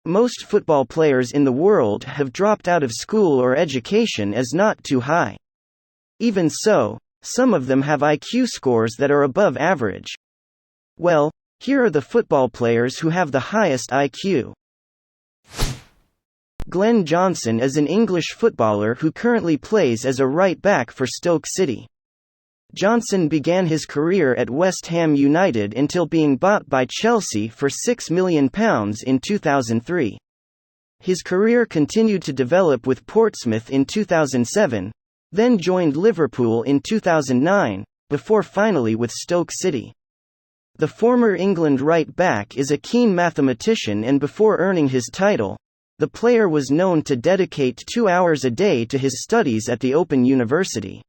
Most football players in the world have dropped out of school or education as not too high. Even so, some of them have IQ scores that are above average. Well, here are the football players who have the highest IQ. Glenn Johnson is an English footballer who currently plays as a right back for Stoke City. Johnson began his career at West Ham United until being bought by Chelsea for £6 million in 2003. His career continued to develop with Portsmouth in 2007, then joined Liverpool in 2009, before finally with Stoke City. The former England right back is a keen mathematician, and before earning his title, the player was known to dedicate 2 hours a day to his studies at the Open University.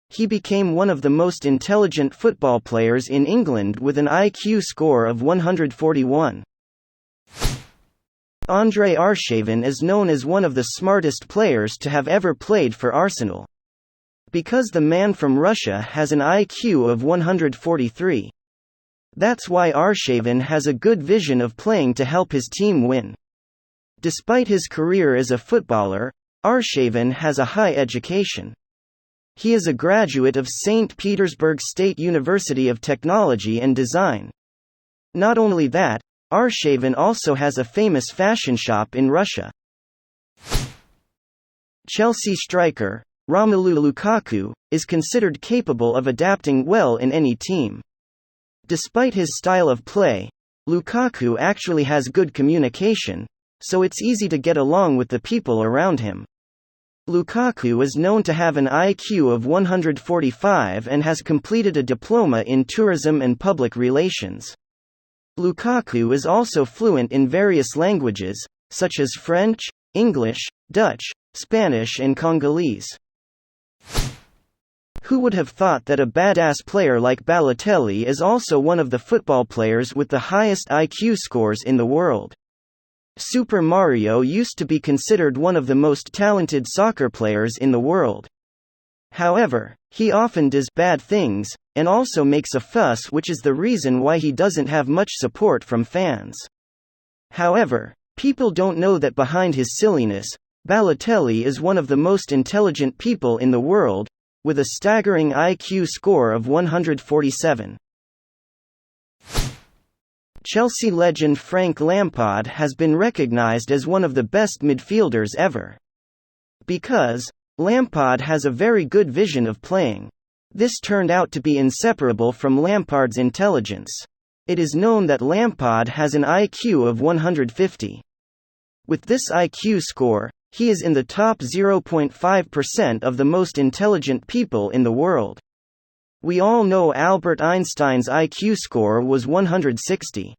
He became one of the most intelligent football players in England with an IQ score of 141. Andre Arshavin is known as one of the smartest players to have ever played for Arsenal. Because the man from Russia has an IQ of 143. That's why Arshavin has a good vision of playing to help his team win. Despite his career as a footballer, Arshavin has a high education. He is a graduate of St. Petersburg State University of Technology and Design. Not only that, Arshavin also has a famous fashion shop in Russia. Chelsea striker, Romelu Lukaku, is considered capable of adapting well in any team. Despite his style of play, Lukaku actually has good communication, so it's easy to get along with the people around him. Lukaku is known to have an IQ of 145 and has completed a diploma in tourism and public relations. Lukaku is also fluent in various languages, such as French, English, Dutch, Spanish and Congolese. Who would have thought that a badass player like Balotelli is also one of the football players with the highest IQ scores in the world? Super Mario used to be considered one of the most talented soccer players in the world. However, he often does bad things, and also makes a fuss, which is the reason why he doesn't have much support from fans. However, people don't know that behind his silliness, Balotelli is one of the most intelligent people in the world, with a staggering IQ score of 147. Chelsea legend Frank Lampard has been recognized as one of the best midfielders ever. Because Lampard has a very good vision of playing. This turned out to be inseparable from Lampard's intelligence. It is known that Lampard has an IQ of 150. With this IQ score, he is in the top 0.5% of the most intelligent people in the world. We all know Albert Einstein's IQ score was 160.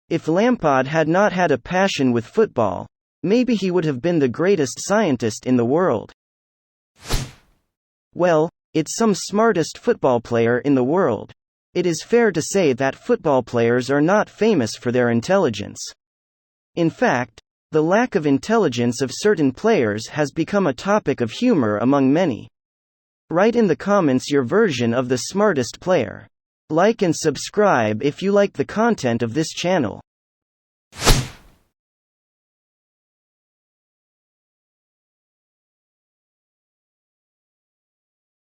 If Lampard had not had a passion with football, maybe he would have been the greatest scientist in the world. Well, it's some smartest football player in the world. It is fair to say that football players are not famous for their intelligence. In fact, the lack of intelligence of certain players has become a topic of humor among many. Write in the comments your version of the smartest player. Like and subscribe if you like the content of this channel.